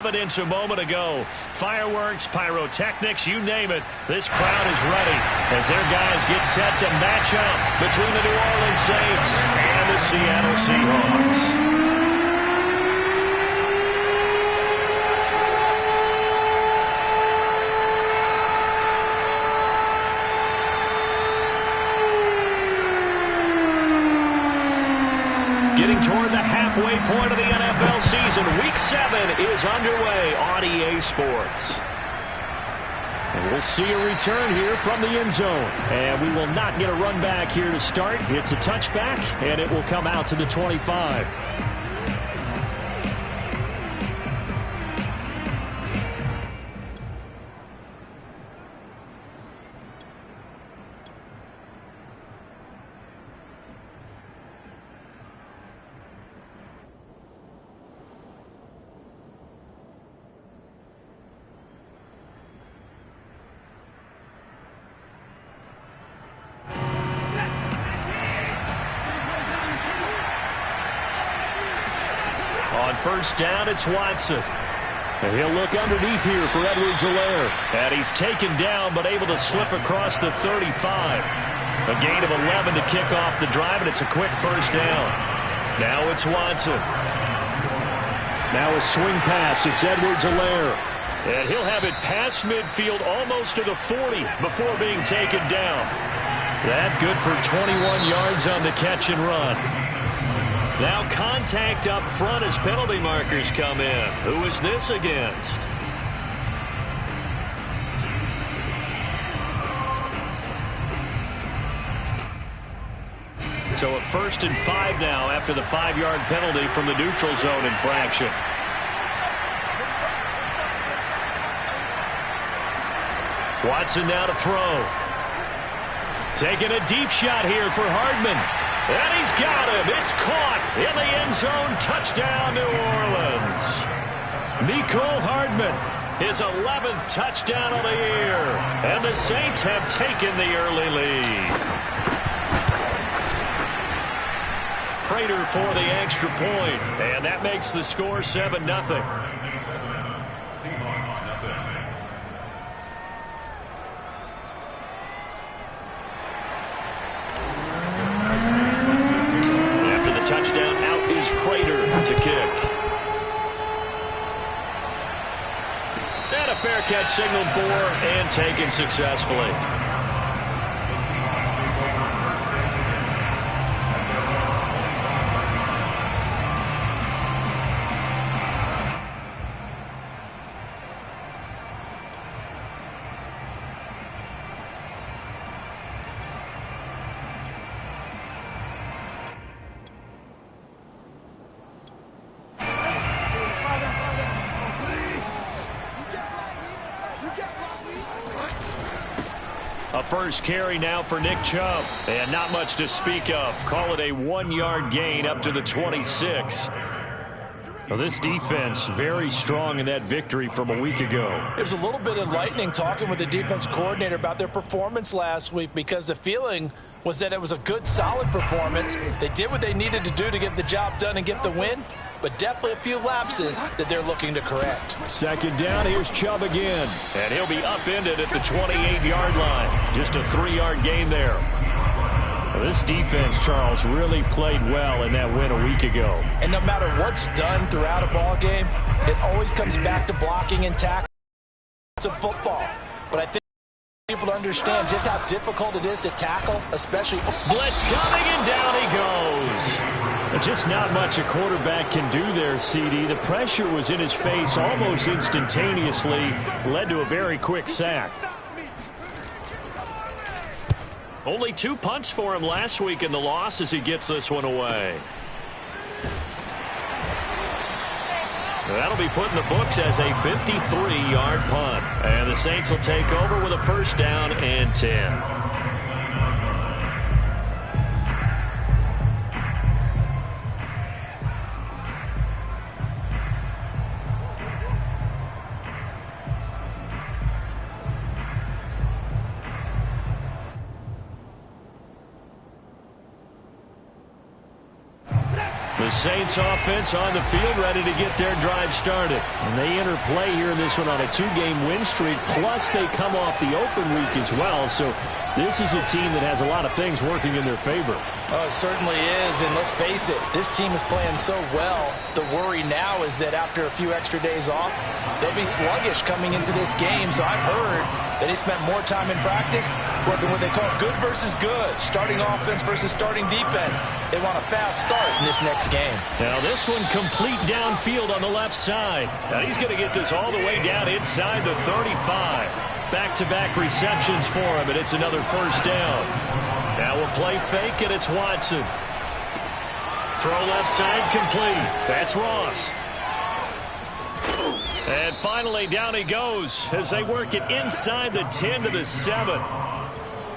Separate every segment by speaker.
Speaker 1: Evidence a moment ago. Fireworks, pyrotechnics, you name it. This crowd is ready as their guys get set to match up between the New Orleans Saints and the Seattle Seahawks. Getting toward the halfway point of the NFL season. Week 7 is underway on EA Sports. And we'll see a return here from the end zone. And we will not get a run back here to start. It's a touchback, and it will come out to the 25. On first down, it's Watson. And he'll look underneath here for Edwards-Helaire. And he's taken down, but able to slip across the 35. A gain of 11 to kick off the drive, and it's a quick first down. Now it's Watson. Now a swing pass. It's Edwards-Helaire. And he'll have it past midfield almost to the 40 before being taken down. That good for 21 yards on the catch and run. Now contact up front as penalty markers come in. Who is this against? So a 1st and 5 now after the 5-yard penalty from the neutral zone infraction. Watson now to throw. Taking a deep shot here for Hardman. And he's got him. It's caught in the end zone. Touchdown, New Orleans. Mecole Hardman, his 11th touchdown of the year. And the Saints have taken the early lead. Prater for the extra point. And that makes the score 7-0. Touchdown, out is Prater to kick. And a fair catch signaled for and taken successfully. A first carry now for Nick Chubb. And not much to speak of. Call it a 1-yard gain up to the 26. Well, this defense very strong in that victory from a week ago.
Speaker 2: It was a little bit enlightening talking with the defense coordinator about their performance last week because the feeling was that it was a good, solid performance. They did what they needed to do to get the job done and get the win, but definitely a few lapses that they're looking to correct.
Speaker 1: Second down, here's Chubb again. And he'll be upended at the 28-yard line. Just a 3-yard gain there. Well, this defense, Charles, really played well in that win a week ago.
Speaker 2: And no matter what's done throughout a ball game, it always comes back to blocking and tackling. It's a football. But I think people understand just how difficult it is to tackle, especially.
Speaker 1: Blitz coming, and down he goes. Just not much a quarterback can do there, CD. The pressure was in his face almost instantaneously, led to a very quick sack. Only 2 punts for him last week in the loss as he gets this one away. That'll be put in the books as a 53-yard punt. And the Saints will take over with a first down and 10. The The Saints offense on the field, ready to get their drive started. And they enter play here in this one on a 2-game win streak, plus they come off the open week as well. So this is a team that has a lot of things working in their favor.
Speaker 2: Oh, it certainly is, and let's face it, this team is playing so well. The worry now is that after a few extra days off, they'll be sluggish coming into this game. So I've heard that they spent more time in practice working what they call good versus good, starting offense versus starting defense. They want a fast start in this next game.
Speaker 1: Now this one complete downfield on the left side. Now he's going to get this all the way down inside the 35. Back-to-back receptions for him, and it's another first down. Now we'll play fake, and it's Watson. Throw left side complete. That's Ross. And finally, down he goes as they work it inside the 10 to the 7.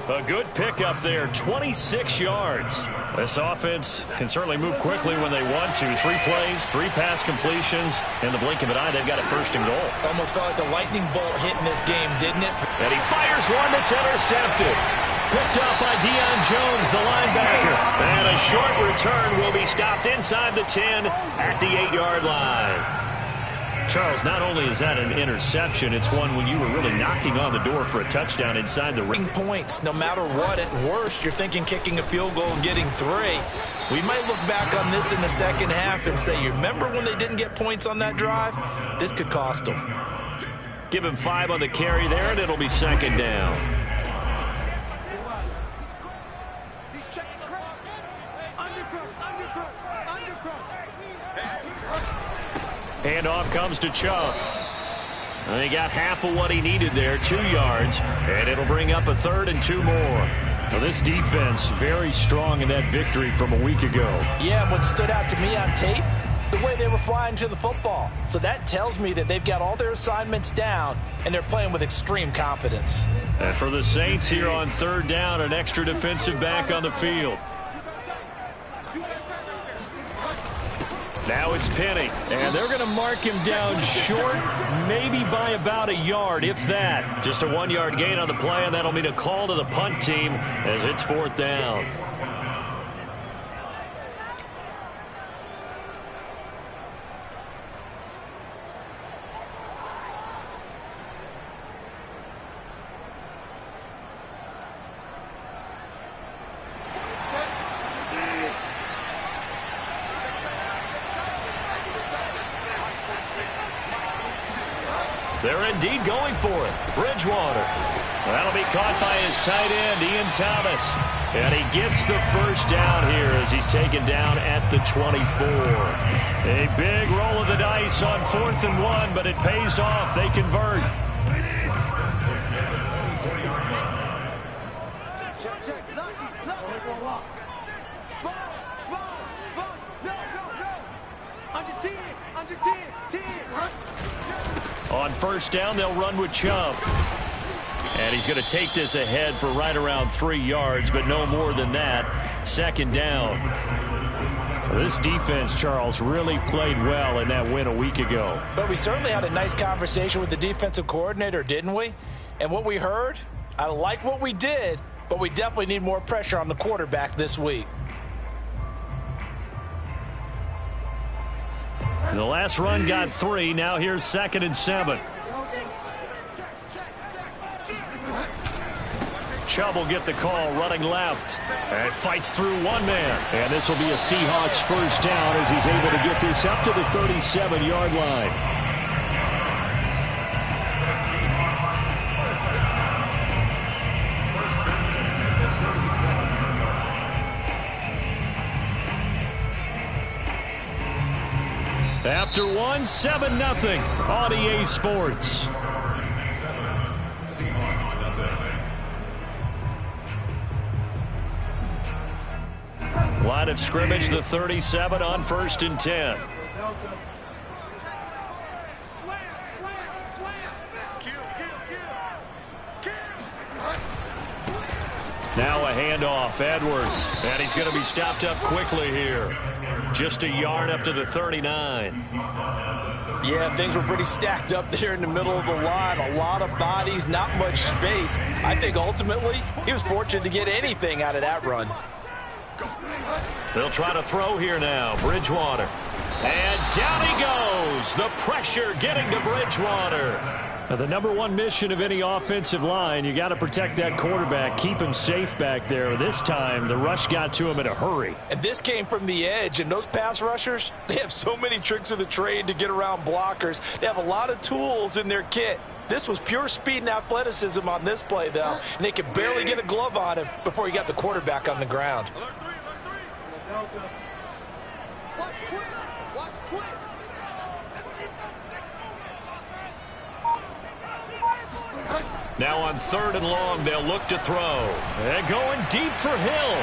Speaker 1: A good pickup there, 26 yards. This offense can certainly move quickly when they want to. 3 plays, 3 pass completions. In the blink of an eye, they've got a first and goal.
Speaker 2: Almost felt like a lightning bolt hit in this game, didn't it?
Speaker 1: And he fires one that's intercepted. Picked up by Deion Jones, the linebacker. And a short return will be stopped inside the 10 at the 8-yard line. Charles, not only is that an interception, it's one when you were really knocking on the door for a touchdown inside the ring.
Speaker 2: Points, no matter what, at worst, you're thinking kicking a field goal and getting 3. We might look back on this in the second half and say, you remember when they didn't get points on that drive? This could cost them.
Speaker 1: Give him 5 on the carry there, and it'll be second down. Handoff comes to Chubb. And he got half of what he needed there, 2 yards, and it'll bring up a 3rd and 2 more. Now this defense very strong in that victory from a week ago.
Speaker 2: Yeah, what stood out to me on tape, the way they were flying to the football. So that tells me that they've got all their assignments down, and they're playing with extreme confidence.
Speaker 1: And for the Saints here on 3rd down, an extra defensive back on the field. Now it's Penny, and they're going to mark him down short, maybe by about a yard, if that. Just a 1-yard gain on the play, and that'll mean a call to the punt team as it's 4th down. They're indeed going for it. Bridgewater. That'll be caught by his tight end, Ian Thomas. And he gets the first down here as he's taken down at the 24. A big roll of the dice on 4th and 1, but it pays off. They convert. On 1st down, they'll run with Chubb. And he's going to take this ahead for right around 3 yards, but no more than that. 2nd down. This defense, Charles, really played well in that win a week ago.
Speaker 2: But we certainly had a nice conversation with the defensive coordinator, didn't we? And what we heard, I like what we did, but we definitely need more pressure on the quarterback this week.
Speaker 1: The last run got 3. Now here's 2nd and 7. Chubb will get the call running left. And fights through one man. And this will be a Seahawks first down as he's able to get this up to the 37-yard line. After 1, 7-0 on EA Sports. Line of scrimmage, the 37 on 1st and 10. Now a handoff, Edwards, and he's going to be stopped up quickly here. Just a yard up to the 39.
Speaker 2: Yeah, things were pretty stacked up there in the middle of the line. A lot of bodies, not much space. I think ultimately he was fortunate to get anything out of that run.
Speaker 1: They'll try to throw here now. Bridgewater. And down he goes. The pressure getting to Bridgewater.
Speaker 3: Now, the number one mission of any offensive line, you got to protect that quarterback, keep him safe back there. This time, the rush got to him in a hurry.
Speaker 2: And this came from the edge, and those pass rushers, they have so many tricks of the trade to get around blockers. They have a lot of tools in their kit. This was pure speed and athleticism on this play, though, and they could barely get a glove on him before he got the quarterback on the ground.
Speaker 4: Watch twins. Watch twins.
Speaker 1: Now on 3rd and long, they'll look to throw. And going deep for Hill.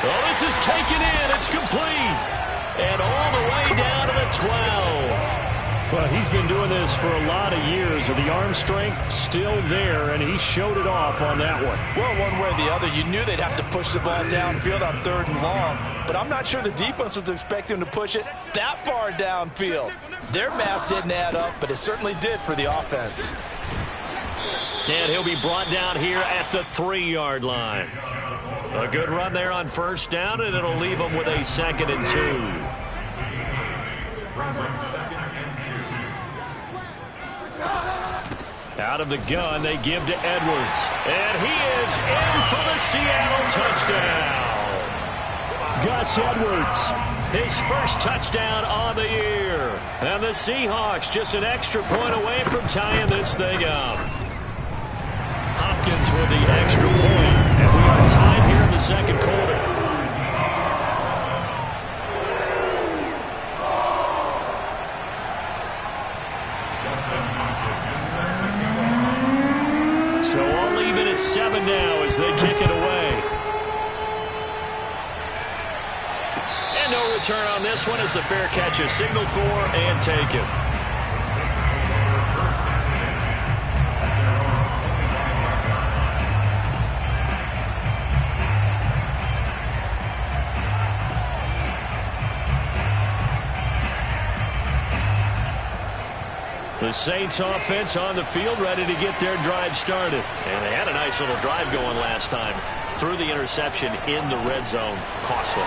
Speaker 1: Oh, this is taken in. It's complete. And all the way down to the 12.
Speaker 3: Well, he's been doing this for a lot of years. The arm strength still there, and he showed it off on that one.
Speaker 2: Well, one way or the other, you knew they'd have to push the ball downfield on 3rd and long. But I'm not sure the defense was expecting to push it that far downfield. Their math didn't add up, but it certainly did for the offense.
Speaker 1: And he'll be brought down here at the 3-yard line. A good run there on 1st down, and it'll leave them with a 2nd and 2. Out of the gun, they give to Edwards. And he is in for the Seattle touchdown. Gus Edwards, his first touchdown on the year. And the Seahawks just an extra point away from tying this thing up. Hopkins with the extra point, and we are tied here in the 2nd quarter. So all even at 7 now as they kick it away. And no return on this one as the fair catch is signaled for and taken. The Saints offense on the field, ready to get their drive started. And they had a nice little drive going last time. Threw the interception in the red zone. Costly.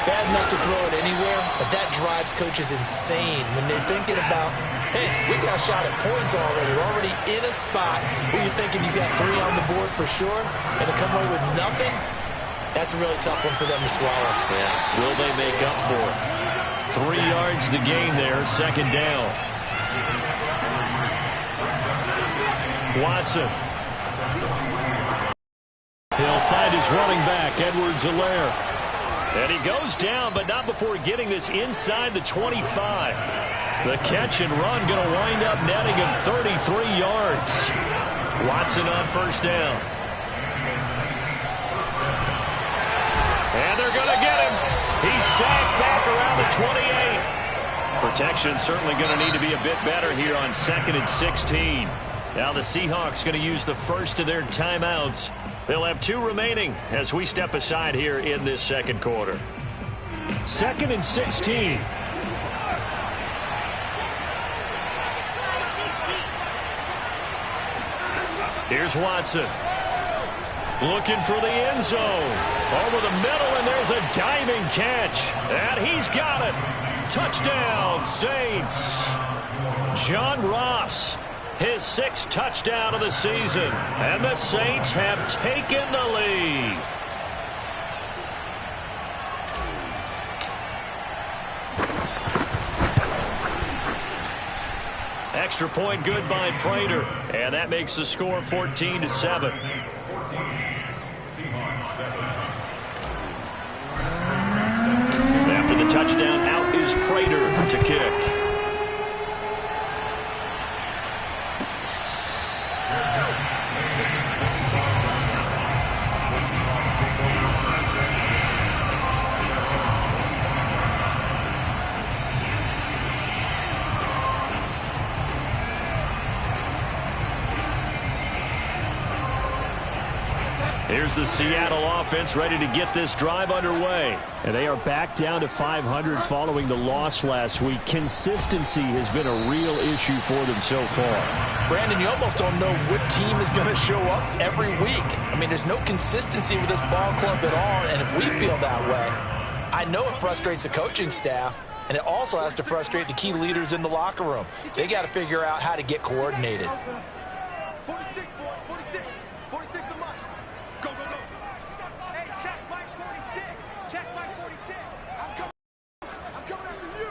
Speaker 2: Bad enough to throw it anywhere, but that drives coaches insane when they're thinking about, hey, we got a shot at points already. We're already in a spot where you're thinking you got 3 on the board for sure, and to come away with nothing, that's a really tough one for them to swallow.
Speaker 1: Yeah, will they make up for it? 3 yards the gain there, 2nd down. Watson. He'll find his running back, Edwards-Helaire. And he goes down, but not before getting this inside the 25. The catch and run going to wind up netting him 33 yards. Watson on 1st down. And they're going to get him. He's sacked back around the 28. Protection certainly going to need to be a bit better here on 2nd and 16. Now the Seahawks going to use the first of their timeouts. They'll have 2 remaining as we step aside here in this 2nd quarter.
Speaker 3: 2nd and 16.
Speaker 1: Here's Watson. Looking for the end zone. Over the middle, and there's a diving catch. And he's got it. Touchdown, Saints. John Ross. His 6th touchdown of the season. And the Saints have taken the lead. Extra point good by Prater. And that makes the score 14-7. After the touchdown, out is Prater to kick.
Speaker 3: Here's the Seattle offense ready to get this drive underway. And they are back down to 500 following the loss last week. Consistency has been a real issue for them so far.
Speaker 2: Brandon, you almost don't know what team is going to show up every week. I mean, there's no consistency with this ball club at all, and if we feel that way, I know it frustrates the coaching staff, and it also has to frustrate the key leaders in the locker room. They got to figure out how to get coordinated.
Speaker 4: 46, boy. 46. 46 to Mike. Go, go, go.
Speaker 5: Hey, check Mike 46. Check Mike 46.
Speaker 4: I'm coming after you.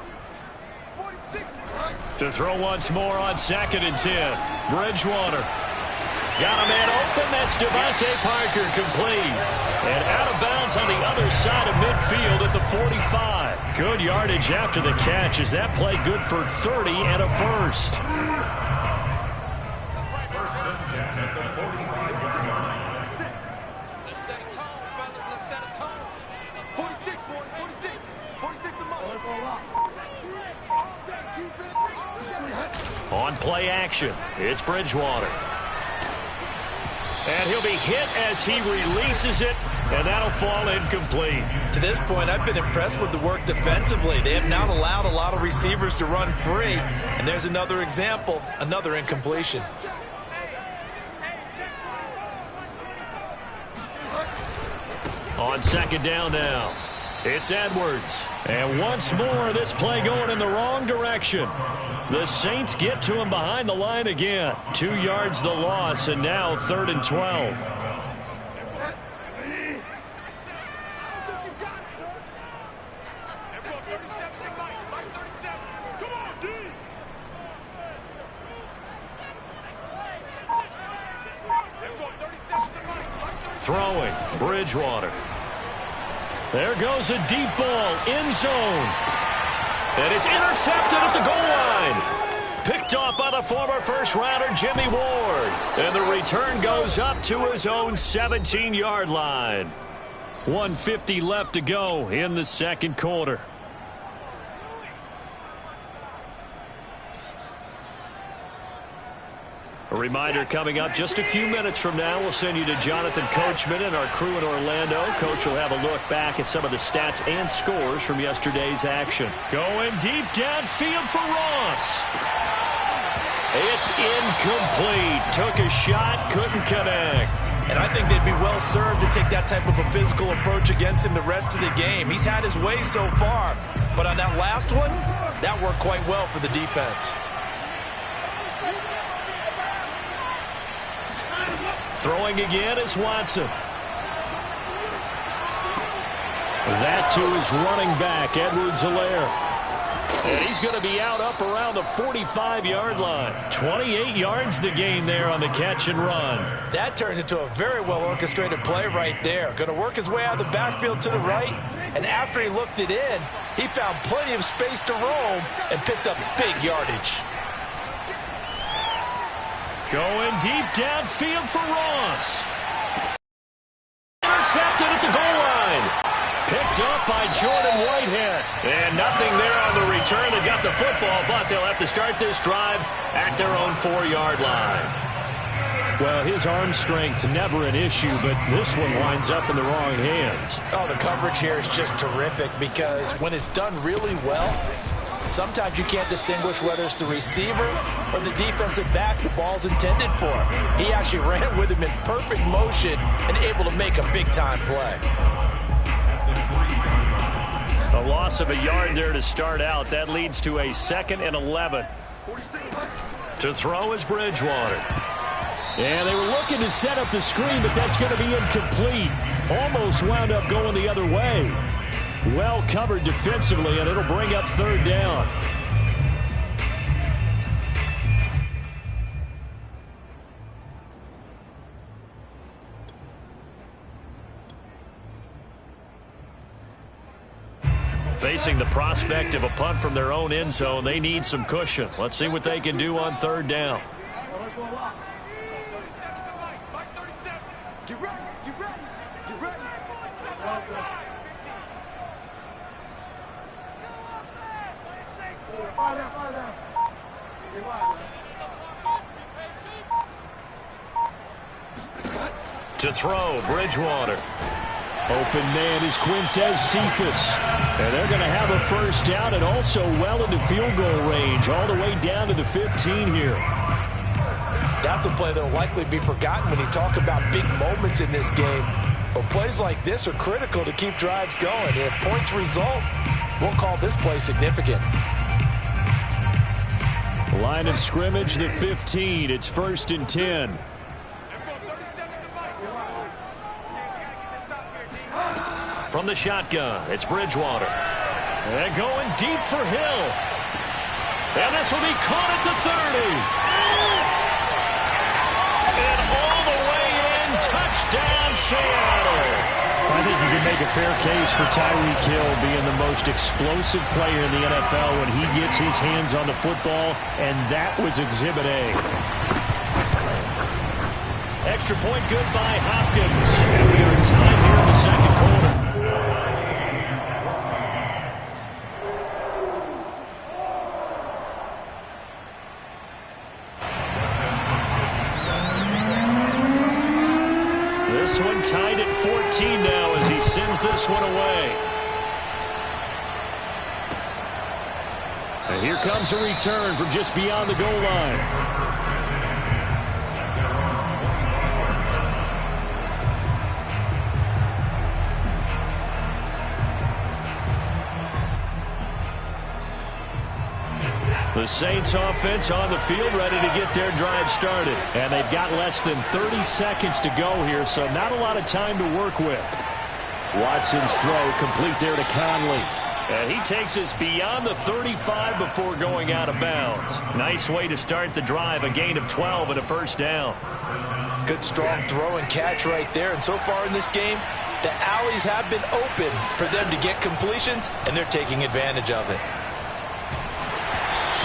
Speaker 4: 46.
Speaker 3: To throw once more on 2nd and 10. Bridgewater. Got a man open. That's Devontae Parker complete. And out of bounds on the other side of midfield at the 45. Good yardage after the catch as that play good for 30 and a first.
Speaker 5: Let's set a tone, fellas. Let's set a tone.
Speaker 4: 46, boy. 46. 46 to Mike.
Speaker 3: On play action, it's Bridgewater. And he'll be hit as he releases it, and that'll fall incomplete.
Speaker 2: To this point, I've been impressed with the work defensively. They have not allowed a lot of receivers to run free. And there's another example, another incompletion.
Speaker 3: On 2nd down now, it's Edwards. And once more, this play going in the wrong direction. The Saints get to him behind the line again. 2 yards the loss, and now 3rd and 12. Throwing, Bridgewater. There goes a deep ball, end zone. And it's intercepted at the goal line. Picked off by the former first-rounder Jimmy Ward. And the return goes up to his own 17-yard line. 1:50 left to go in the 2nd quarter. A reminder coming up just a few minutes from now. We'll send you to Jonathan Coachman and our crew in Orlando. Coach will have a look back at some of the stats and scores from yesterday's action. Going deep downfield for Ross. It's incomplete. Took a shot, couldn't connect.
Speaker 2: And I think they'd be well served to take that type of a physical approach against him the rest of the game. He's had his way so far. But on that last one, that worked quite well for the defense.
Speaker 3: Throwing again is Watson. That to his running back, Edwards-Helaire. And he's going to be out up around the 45-yard line. 28 yards the gain there on the catch and run.
Speaker 2: That turns into a very well-orchestrated play right there. Going to work his way out of the backfield to the right. And after he looked it in, he found plenty of space to roam and picked up big yardage.
Speaker 3: Going deep downfield for Ross. Intercepted at the goal line. Picked up by Jordan Whitehead. And nothing there on the return. They got the football, but they'll have to start this drive at their own 4-yard line. Well, his arm strength never an issue, but this one winds up in the wrong hands.
Speaker 2: Oh, the coverage here is just terrific because when it's done really well, sometimes you can't distinguish whether it's the receiver or the defensive back the ball's intended for. He actually ran with him in perfect motion and able to make a big-time play.
Speaker 3: A loss of a yard there to start out. That leads to a 2nd and 11. To throw is Bridgewater. And they were looking to set up the screen, but that's going to be incomplete. Almost wound up going the other way. Well covered defensively, and it'll bring up 3rd down. Facing the prospect of a punt from their own end zone, they need some cushion. Let's see what they can do on 3rd down.
Speaker 4: Get ready. Get ready. Get ready. Fire down. Fire down. Get wide, man.
Speaker 3: To throw, Bridgewater.
Speaker 1: Open man is Quintez Cephas. And they're going to have a first down and also well into field goal range, all the way down to the 15 here.
Speaker 2: That's a play that will likely be forgotten when you talk about big moments in this game. But plays like this are critical to keep drives going. And if points result, we'll call this play significant.
Speaker 1: Line of scrimmage, the 15. It's 1st and 10.
Speaker 3: From the shotgun, it's Bridgewater.
Speaker 1: And going deep for Hill.
Speaker 3: And this will be caught at the 30. And all the way in, touchdown Seattle.
Speaker 1: I think you can make a fair case for Tyreek Hill being the most explosive player in the NFL when he gets his hands on the football, and that was Exhibit A.
Speaker 3: Extra point good by Hopkins. And we are tied here in the second quarter.
Speaker 1: This one tied at 14 now as he sends this one away. And here comes a return from just beyond the goal line. The Saints offense on the field ready to get their drive started. And they've got less than 30 seconds to go here, so not a lot of time to work with. Watson's throw complete there to Conley.
Speaker 3: And he takes us beyond the 35 before going out of bounds. Nice way to start the drive, a gain of 12 and a first down.
Speaker 2: Good strong throw and catch right there. And so far in this game, the alleys have been open for them to get completions, and they're taking advantage of it.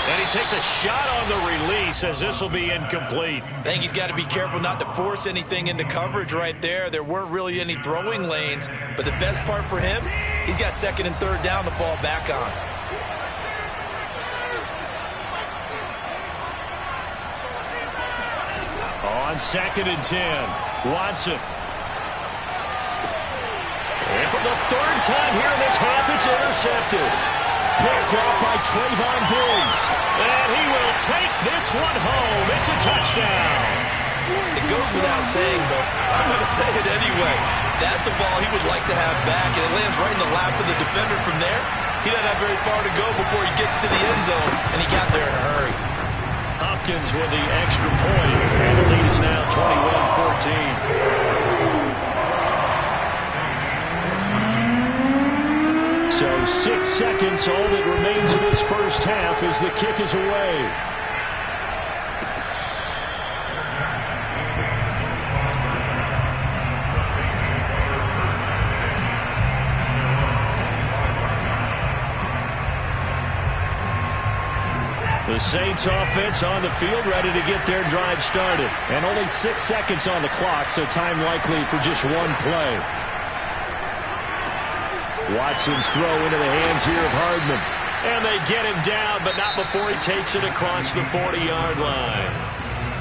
Speaker 3: And he takes a shot on the release as this will be incomplete.
Speaker 2: I think he's got to be careful not to force anything into coverage right there. There weren't really any throwing lanes, but the best part for him, he's got 2nd and 3rd down to fall back on.
Speaker 1: On 2nd and 10, Watson.
Speaker 3: And for the 3rd time here in this half, it's intercepted.
Speaker 1: Picked off by Trayvon Diggs.
Speaker 3: And he will take this one home. It's a touchdown.
Speaker 2: It goes without saying, but I'm going to say it anyway. That's a ball he would like to have back, and it lands right in the lap of the defender from there. He doesn't have very far to go before he gets to the end zone, and he got there in a hurry.
Speaker 3: Hopkins with the extra point, and the lead is now 21-14.
Speaker 1: So 6 seconds, all that remains of this first half as the kick is away. The Saints offense on the field ready to get their drive started. And only 6 seconds on the clock, so time likely for just one play. Watson's throw into the hands here of Hardman.
Speaker 3: And they get him down, but not before he takes it across the 40-yard line.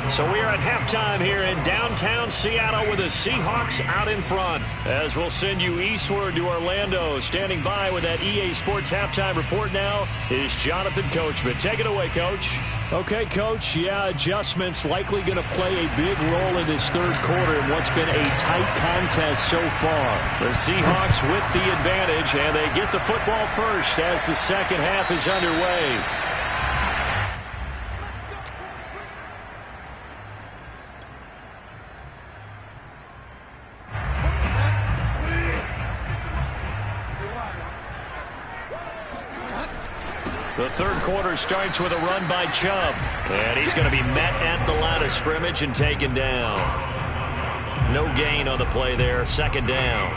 Speaker 3: So we are at halftime here in downtown Seattle with the Seahawks out in front. As we'll send you eastward to Orlando. Standing by with that EA Sports halftime report now is Jonathan Coachman. Take it away, Coach.
Speaker 1: Okay, Coach. Yeah, adjustments likely going to play a big role in this third quarter in what's been a tight contest so far.
Speaker 3: The Seahawks with the advantage, and they get the football first as the second half is underway. The third quarter starts with a run by Chubb. And he's going to be met at the line of scrimmage and taken down. No gain on the play there. 2nd down.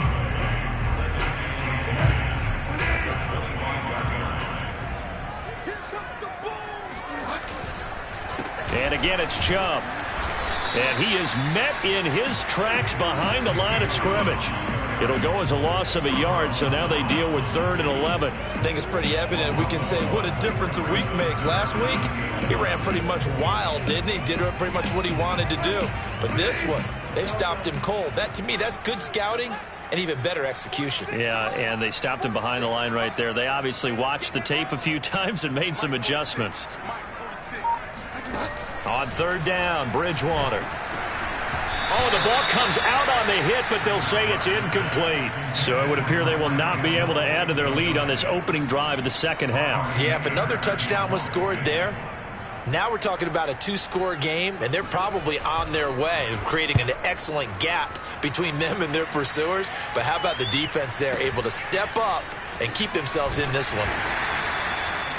Speaker 3: And again, it's Chubb. And he is met in his tracks behind the line of scrimmage. It'll go as a loss of a yard, so now they deal with 3rd and 11.
Speaker 2: I think it's pretty evident. We can say what a difference a week makes. Last week, he ran pretty much wild, didn't he? Did pretty much what he wanted to do. But this one, They stopped him cold. That, to me, that's good scouting and even better execution.
Speaker 1: Yeah, and they stopped him behind the line right there. They obviously watched the tape a few times and made some adjustments. On third down, Bridgewater. Oh, the ball comes out on the hit, but they'll say it's incomplete. So it would appear they will not be able to add to their lead on this opening drive of the second half.
Speaker 2: Yeah, if another touchdown was scored there, now we're talking about a 2-score game, and they're probably on their way of creating an excellent gap between them and their pursuers. But how about the defense there, able to step up and keep themselves in this one?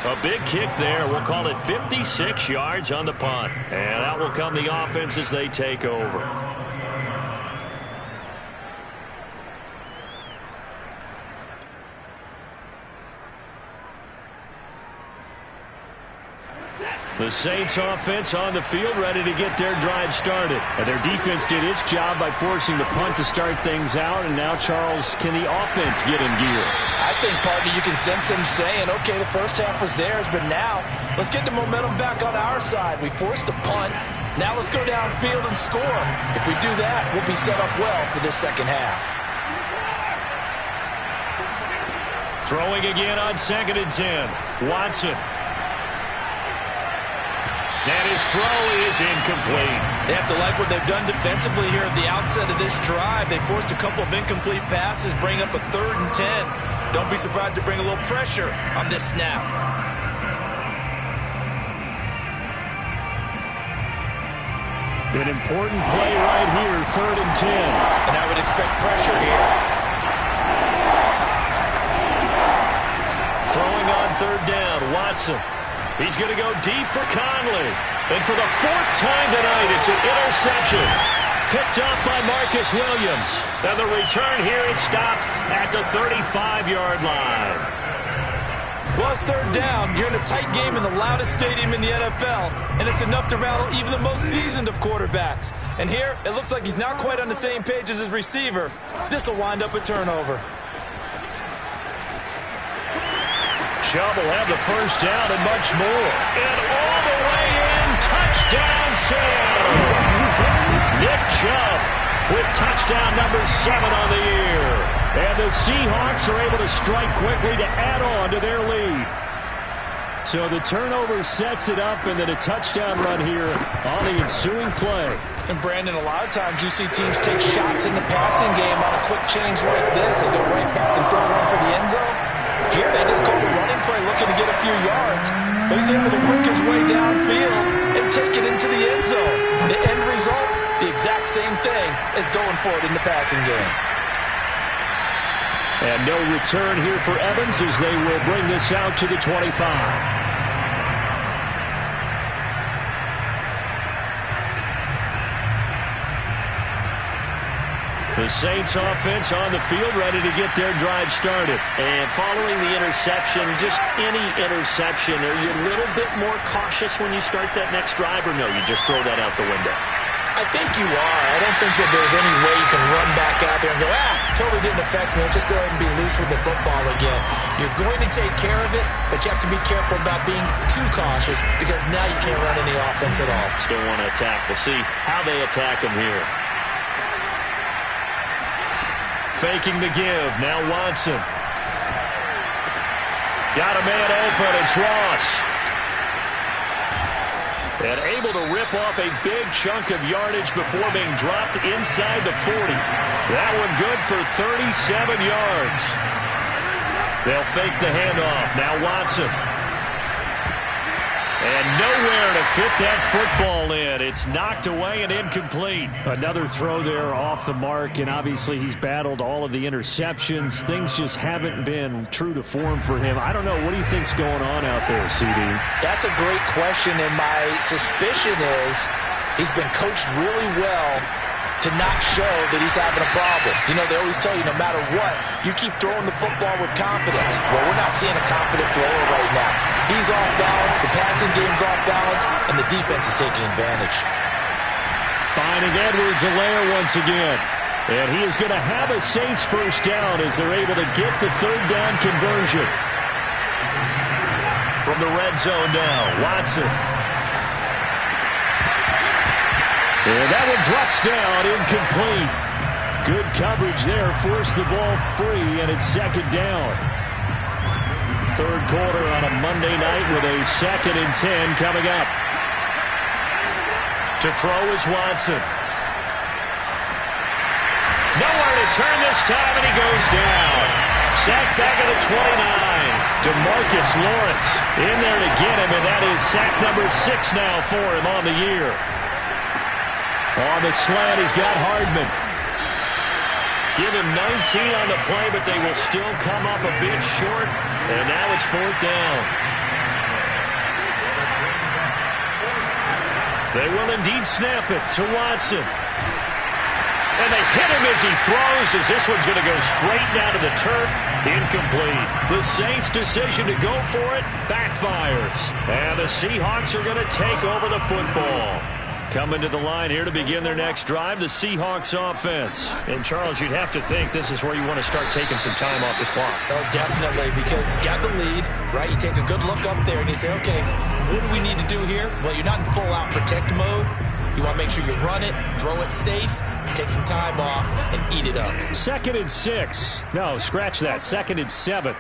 Speaker 1: A big kick there. We'll call it 56 yards on the punt. And out will come the offense as they take over. The Saints offense on the field ready to get their drive started. And their defense did its job by forcing the punt to start things out. And now, Charles, can the offense get in gear?
Speaker 2: I think, partner, you can sense them saying, okay, the first half was theirs, but now let's get the momentum back on our side. We forced a punt. Now let's go downfield and score. If we do that, we'll be set up well for this second half.
Speaker 1: Throwing again on 2nd and 10. Watson. And his throw is incomplete.
Speaker 2: They have to like what they've done defensively here at the outset of this drive. They forced a couple of incomplete passes, bring up a 3rd and 10. Don't be surprised to bring a little pressure on this snap.
Speaker 1: An important play right here, 3rd and 10.
Speaker 2: And I would expect pressure here.
Speaker 1: Throwing on 3rd down, Watson. He's going to go deep for Conley. And for the 4th time tonight, it's an interception. Picked up by Marcus Williams. And the return here is stopped at the 35-yard line.
Speaker 2: Well, it's 3rd down. You're in a tight game in the loudest stadium in the NFL, and it's enough to rattle even the most seasoned of quarterbacks. And here, it looks like he's not quite on the same page as his receiver. This will wind up a turnover.
Speaker 1: Chubb will have the first down and much more. And all the way in, touchdown Seattle. Nick Chubb with touchdown number 7 on the year. And the Seahawks are able to strike quickly to add on to their lead. So the turnover sets it up, and then a touchdown run here on the ensuing play.
Speaker 2: And Brandon, a lot of times you see teams take shots in the passing game on a quick change like this and go right back and throw one for the end zone. Here they just called a running play looking to get a few yards. But he's able to work his way downfield and take it into the end zone. The end result, the exact same thing as going for it in the passing game.
Speaker 1: And no return here for Evans as they will bring this out to the 25. The Saints offense on the field ready to get their drive started. And following the interception, just any interception, are you a little bit more cautious when you start that next drive, or no, you just throw that out the window?
Speaker 2: I think you are. I don't think that there's any way you can run back out there and go, totally didn't affect me. Let's just go ahead and be loose with the football again. You're going to take care of it, but you have to be careful about being too cautious because now you can't run any offense at all.
Speaker 1: Still want to attack. We'll see how they attack them here. Faking the give. Now Watson. Got a man open. It's Ross. And able to rip off a big chunk of yardage before being dropped inside the 40. That one good for 37 yards. They'll fake the handoff. Now Watson. And nowhere to fit that football in. It's knocked away and incomplete. Another throw there off the mark, and obviously he's battled all of the interceptions. Things just haven't been true to form for him. I don't know. What do you think's going on out there, CD?
Speaker 2: That's a great question, and my suspicion is he's been coached really well to not show that he's having a problem. You know, they always tell you no matter what, you keep throwing the football with confidence. Well, we're not seeing a confident thrower right now. He's off balance, the passing game's off balance, and the defense is taking advantage.
Speaker 1: Finding Edwards-Helaire once again. And he is going to have a Saints first down as they're able to get the 3rd down conversion. From the red zone now, Watson. And that one drops down, incomplete. Good coverage there, forced the ball free, and it's second down. Third quarter on a Monday night with a 2nd and 10 coming up. To throw is Watson. Nowhere to turn this time, and he goes down. Sacked back at the 29. DeMarcus Lawrence in there to get him, and that is sack number 6 now for him on the year. On the slant, he's got Hardman. Give him 19 on the play, but they will still come up a bit short, and now it's 4th down. They will indeed snap it to Watson. And they hit him as he throws, as this one's going to go straight down to the turf. Incomplete. The Saints' decision to go for it backfires. And the Seahawks are going to take over the football. Coming to the line here to begin their next drive, the Seahawks offense. And, Charles, you'd have to think this is where you want to start taking some time off the clock.
Speaker 2: Oh, definitely, because you got the lead, right? You take a good look up there and you say, okay, what do we need to do here? Well, you're not in full-out protect mode. You want to make sure you run it, throw it safe, take some time off, and eat it up.
Speaker 1: 2nd and 6. No, scratch that. 2nd and 7.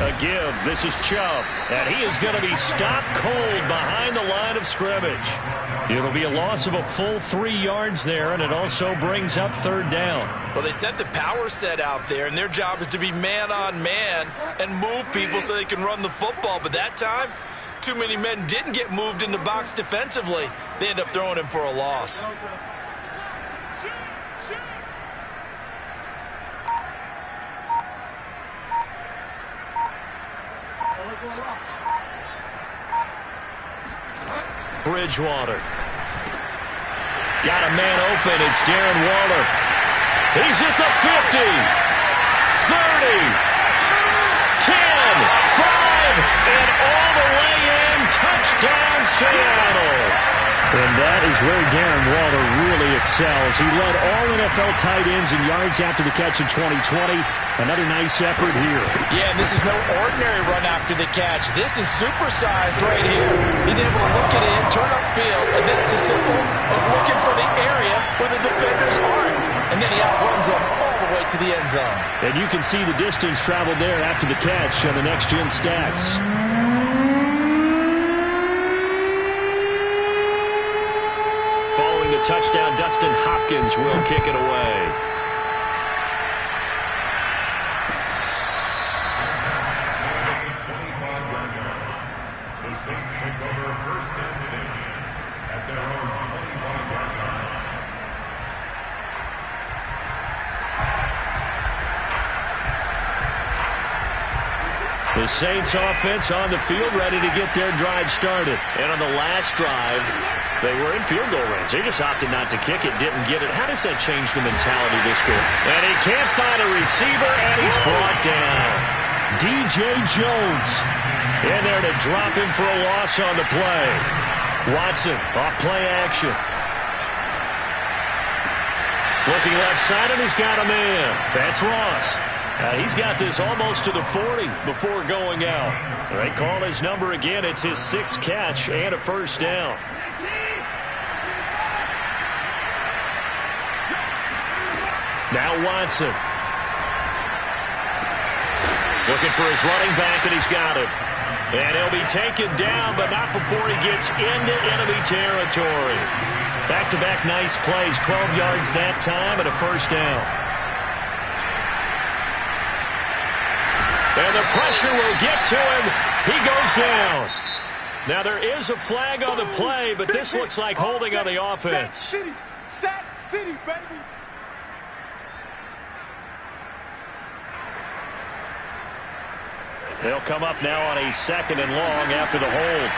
Speaker 1: A give. This is Chubb. And he is going to be stopped cold behind the line of scrimmage. It'll be a loss of a full 3 yards there, and it also brings up 3rd down.
Speaker 2: Well, they sent the power set out there, and their job is to be man-on-man and move people so they can run the football. But that time, too many men didn't get moved in the box defensively. They end up throwing him for a loss.
Speaker 1: Bridgewater. Got a man open. It's Darren Waller. He's at the 50. 30. 10. 5. And all the way in. Touchdown, Seattle. And that is where Darren Waller really excels. He led all NFL tight ends in yards after the catch in 2020. Another nice effort here.
Speaker 2: Yeah, and this is no ordinary run after the catch. This is supersized right here. He's able to look it in, turn upfield, and then it's as simple as looking for the area where the defenders aren't. And then he outruns them all the way to the end zone.
Speaker 1: And you can see the distance traveled there after the catch on the next-gen stats. Following the touchdown, Dustin Hopkins will kick it away.
Speaker 6: Saints take over 1st and 10 at their own 25-yard line.
Speaker 1: The Saints offense on the field ready to get their drive started. And on the last drive, they were in field goal range. They just opted not to kick it, didn't get it. How does that change the mentality this game? And he can't find a receiver, and he's brought down. DJ Jones in there to drop him for a loss on the play. Watson off play action. Looking left side, and he's got a man. That's Ross. He's got this almost to the 40 before going out. They call his number again. It's his 6th catch and a 1st down. Now Watson. Looking for his running back, and he's got it. And he'll be taken down, but not before he gets into enemy territory. Back-to-back nice plays, 12 yards that time, and a 1st down. And the pressure will get to him. He goes down. Now, there is a flag on the play, but this looks like holding on the offense.
Speaker 4: Sack City, baby.
Speaker 1: They'll come up now on a 2nd and long after the hold.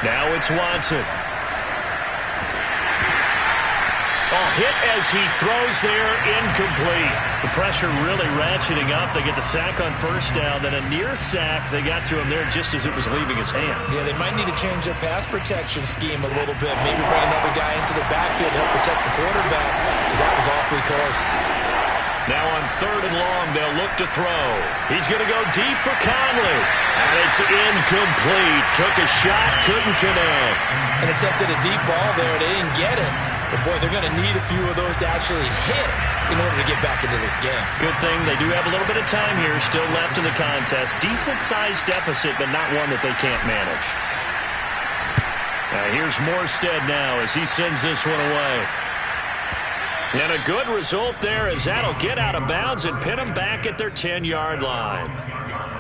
Speaker 1: Now it's Watson. Hit as he throws there, incomplete. The pressure really ratcheting up. They get the sack on 1st down, then a near sack. They got to him there just as it was leaving his hand.
Speaker 2: Yeah, they might need to change their pass protection scheme a little bit. Maybe bring another guy into the backfield to help protect the quarterback, because that was awfully close.
Speaker 3: Now on 3rd and long, they'll look to throw. He's going to go deep for Conley. And it's incomplete. Took a shot, couldn't connect.
Speaker 2: And attempted a deep ball there. They didn't get it. But, boy, they're going to need a few of those to actually hit in order to get back into this game.
Speaker 3: Good thing they do have a little bit of time here still left in the contest. Decent-sized deficit, but not one that they can't manage. Here's Morstead now as he sends this one away. And a good result there as that'll get out of bounds and pin them back at their 10-yard line.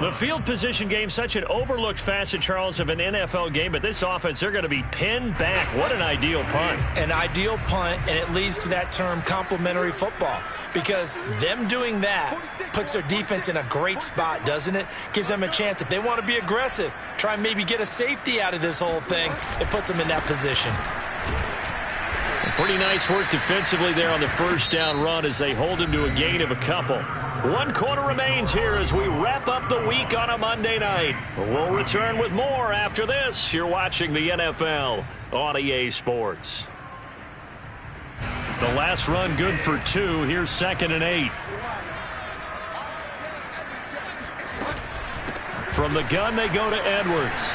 Speaker 3: The field position game, such an overlooked facet, Charles, of an NFL game, but this offense, they're going to be pinned back. What an ideal punt.
Speaker 2: An ideal punt, and it leads to that term complementary football, because them doing that puts their defense in a great spot, doesn't it? Gives them a chance. If they want to be aggressive, try and maybe get a safety out of this whole thing, it puts them in that position.
Speaker 3: Pretty nice work defensively there on the first down run as they hold him to a gain of a couple. 1 quarter remains here as we wrap up the week on a Monday night. We'll return with more after this. You're watching the NFL on EA Sports. The last run good for 2. Here's 2nd and 8. From the gun, they go to Edwards.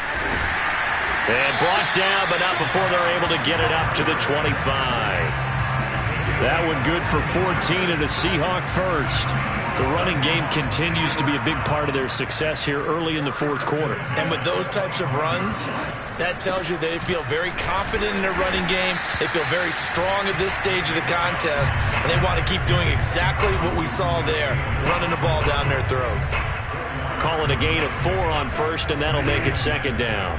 Speaker 3: And brought down, but not before they're able to get it up to the 25. That one good for 14 and a Seahawk first. The running game continues to be a big part of their success here early in the 4th quarter.
Speaker 2: And with those types of runs, that tells you they feel very confident in their running game. They feel very strong at this stage of the contest, and they want to keep doing exactly what we saw there, running the ball down their throat.
Speaker 3: Call it a gain of 4 on first, and that'll make it 2nd down.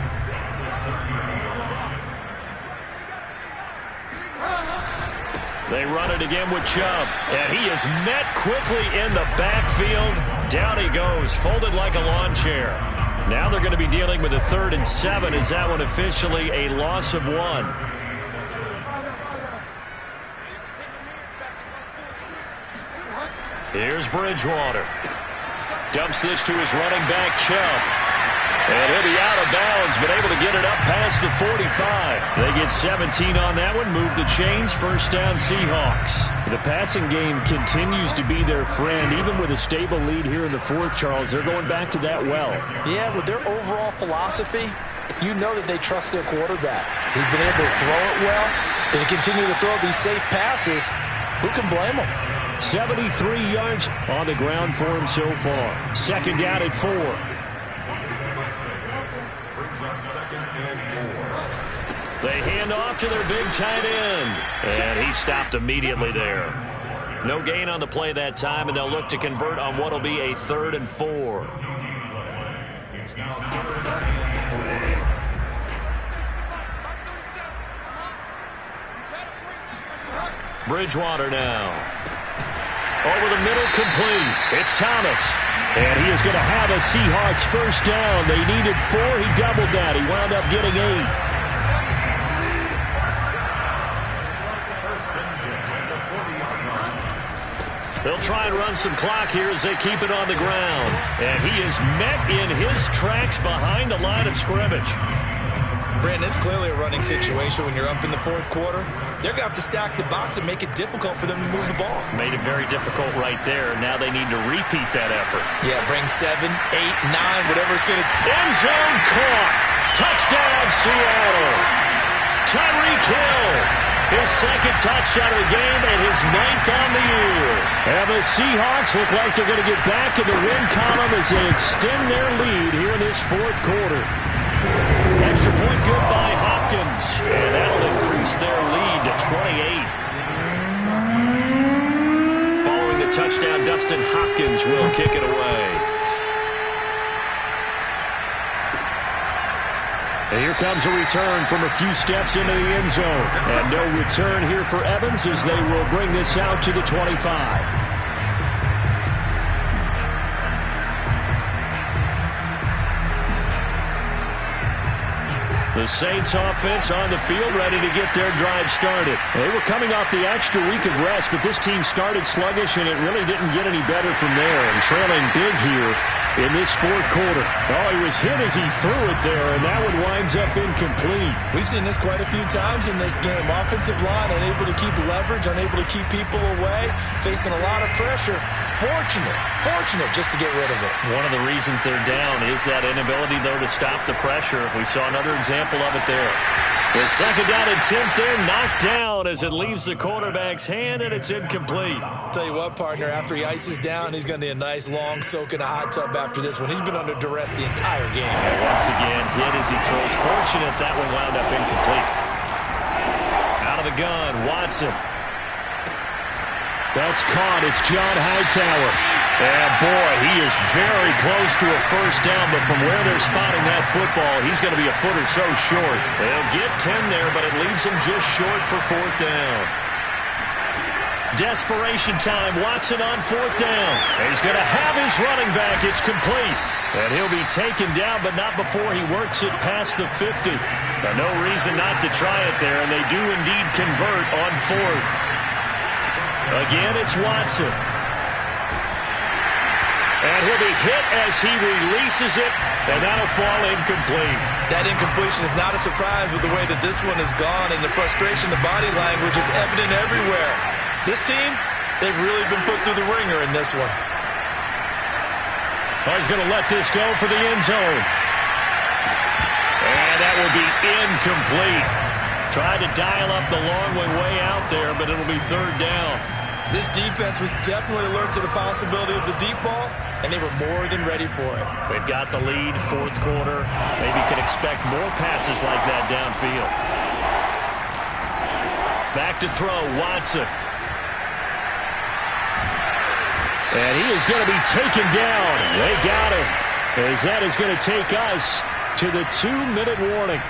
Speaker 3: They run it again with Chubb, and he is met quickly in the backfield. Down he goes, folded like a lawn chair. Now they're going to be dealing with a 3rd and 7. Is that one officially a loss of 1? Here's Bridgewater. Dumps this to his running back, Chubb. And he'll be out of bounds, but able to get it up past the 45. They get 17 on that one, move the chains, 1st down Seahawks. The passing game continues to be their friend. Even with a stable lead here in the 4th, Charles, they're going back to that well.
Speaker 2: Yeah, with their overall philosophy, you know that they trust their quarterback. He's been able to throw it well. They continue to throw these safe passes. Who can blame them?
Speaker 3: 73 yards on the ground for him so far. 2nd down at 4. They hand off to their big tight end. And he stopped immediately there. No gain on the play that time, and they'll look to convert on what will be a 3rd and 4. Bridgewater now. Over the middle, complete. It's Thomas. And he is going to have a Seahawks 1st down. They needed 4. He doubled that. He wound up getting 8. They'll try and run some clock here as they keep it on the ground. And he is met in his tracks behind the line of scrimmage.
Speaker 2: Brandon, it's clearly a running situation when you're up in the 4th quarter. They're going to have to stack the box and make it difficult for them to move the ball.
Speaker 3: Made it very difficult right there. Now they need to repeat that effort.
Speaker 2: Yeah, bring 7, 8, 9, whatever it's going to...
Speaker 3: End zone caught. Touchdown, Seattle. Tyreek Hill. His 2nd touchdown of the game and his 9th on the year. And the Seahawks look like they're going to get back in the win column as they extend their lead here in this 4th quarter. Extra point good by Hopkins. And that'll increase their lead to 28. Following the touchdown, Dustin Hopkins will kick it away. And here comes a return from a few steps into the end zone. And no return here for Evans as they will bring this out to the 25. The Saints offense on the field ready to get their drive started. They were coming off the extra week of rest, but this team started sluggish, and it really didn't get any better from there. And trailing big here
Speaker 1: in this fourth quarter. Oh, he was hit as he threw it there, and that one winds up incomplete.
Speaker 2: We've seen this quite a few times in this game. Offensive line unable to keep leverage, unable to keep people away, facing a lot of pressure. Fortunate just to get rid of it.
Speaker 3: One of the reasons they're down is that inability, though, to stop the pressure. We saw another example of it there. The second down attempt there knocked down as it leaves the quarterback's hand, and it's incomplete.
Speaker 2: Tell you what, partner, after he ices down, he's going to need a nice long soak in a hot tub after this one. He's been under duress the entire game.
Speaker 3: And once again, hit as he throws. Fortunate that one wound up incomplete. Out of the gun, Watson.
Speaker 1: That's caught. It's John Hightower. And, boy, he is very close to a first down, but from where they're spotting that football, he's going to be a foot or so short.
Speaker 3: They'll get 10 there, but it leaves him just short for fourth down. Desperation time. Watson on fourth down. And he's going to have his running back. It's complete. And he'll be taken down, but not before he works it past the 50. But no reason not to try it there, and they do indeed convert on fourth. Again, it's Watson. And he'll be hit as he releases it, and that'll fall incomplete.
Speaker 2: That incompletion is not a surprise with the way that this one has gone, and the frustration, the body language is evident everywhere. This team, they've really been put through the ringer in this one.
Speaker 1: Oh, he's going to let this go for the end zone.
Speaker 3: And that will be incomplete. Tried to dial up the long way out there, but it'll be third down.
Speaker 2: This defense was definitely alert to the possibility of the deep ball, and they were more than ready for it.
Speaker 3: They've got the lead, fourth quarter. Maybe can expect more passes like that downfield. Back to throw, Watson.
Speaker 1: And he is going to be taken down. They got him. As that is going to take us to the 2-minute warning.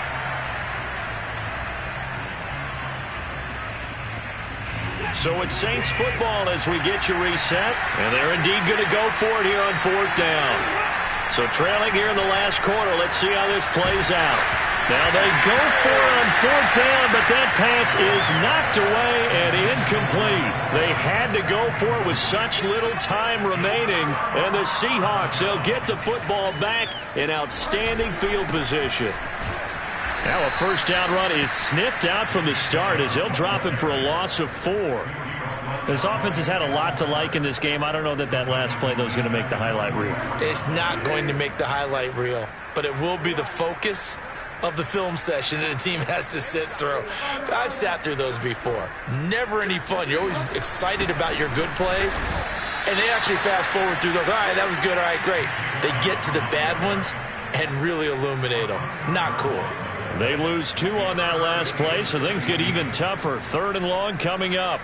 Speaker 3: So it's Saints football as we get you reset. And they're indeed going to go for it here on fourth down. So trailing here in the last quarter. Let's see how this plays out. Now they go for it on fourth down, but that pass is knocked away and incomplete. They had to go for it with such little time remaining. And the Seahawks, they'll get the football back in outstanding field position. Now a first down run is sniffed out from the start as they'll drop him for a loss of 4. This offense has had a lot to like in this game. I don't know that last play, though, is going to make the highlight reel.
Speaker 2: It's not going to make the highlight reel, but it will be the focus of the film session that the team has to sit through. I've sat through those before. Never any fun. You're always excited about your good plays, and they actually fast forward through those. All right, that was good. All right, great. They get to the bad ones and really illuminate them. Not cool.
Speaker 3: They lose 2 on that last play, so things get even tougher. Third and long coming up.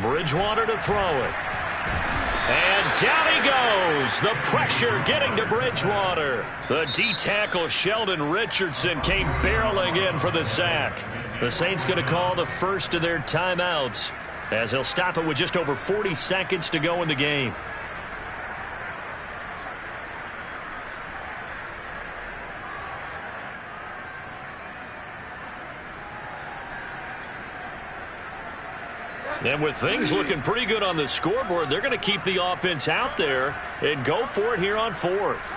Speaker 3: Bridgewater to throw it. And down he goes. The pressure getting to Bridgewater. The D-tackle Sheldon Richardson came barreling in for the sack. The Saints going to call the first of their timeouts as they'll stop it with just over 40 seconds to go in the game. And with things looking pretty good on the scoreboard, they're going to keep the offense out there and go for it here on fourth.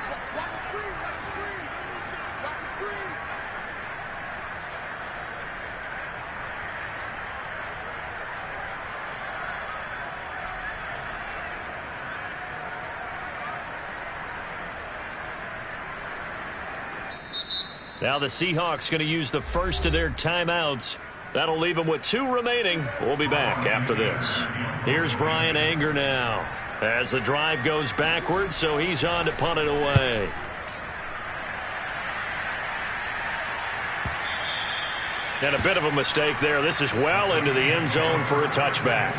Speaker 3: Now the Seahawks going to use the first of their timeouts. That'll leave them with 2 remaining. We'll be back after this. Here's Brian Anger now as the drive goes backwards, so he's on to punt it away. And a bit of a mistake there. This is well into the end zone for a touchback.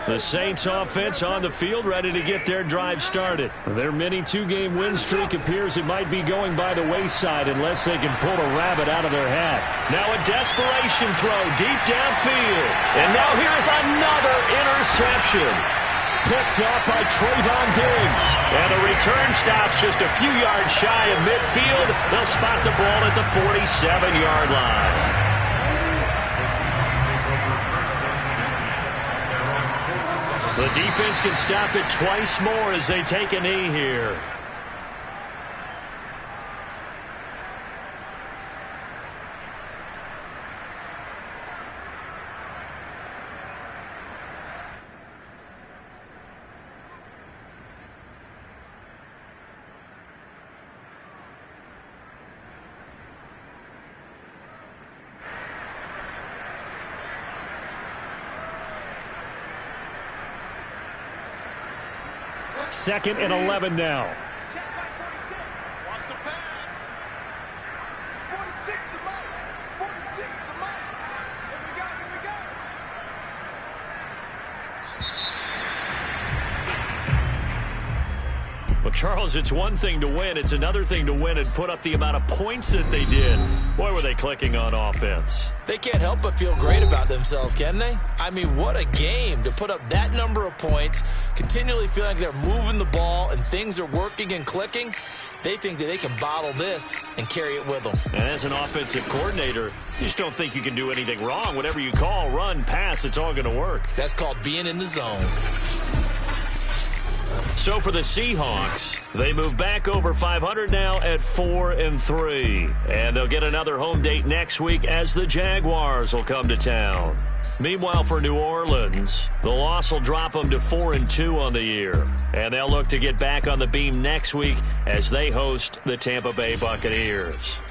Speaker 1: The Saints offense on the field, ready to get their drive started. Their mini two-game win streak appears it might be going by the wayside unless they can pull a rabbit out of their hat. Now a desperation throw deep downfield. And now here's another interception. Picked up by Trayvon Diggs. And the return stops just a few yards shy of midfield. They'll spot the ball at the 47-yard line. The defense can stop it twice more as they take a knee here. Second and 11 now.
Speaker 5: Check by 46.
Speaker 4: Watch the pass. 46 to Mike. 46 to Mike. Here we go. Here we go.
Speaker 1: Well, Charles, it's one thing to win. It's another thing to win and put up the amount of points that they did. Boy, were they clicking on offense.
Speaker 2: They can't help but feel great about themselves, can they? I mean, what a game to put up that number of points, continually feeling like they're moving the ball and things are working and clicking. They think that they can bottle this and carry it with them.
Speaker 1: And as an offensive coordinator, you just don't think you can do anything wrong. Whatever you call, run, pass, it's all going to work.
Speaker 2: That's called being in the zone.
Speaker 1: So for the Seahawks, they move back over 500 now at 4-3. And they'll get another home date next week as the Jaguars will come to town. Meanwhile, for New Orleans, the loss will drop them to 4-2 on the year. And they'll look to get back on the beam next week as they host the Tampa Bay Buccaneers.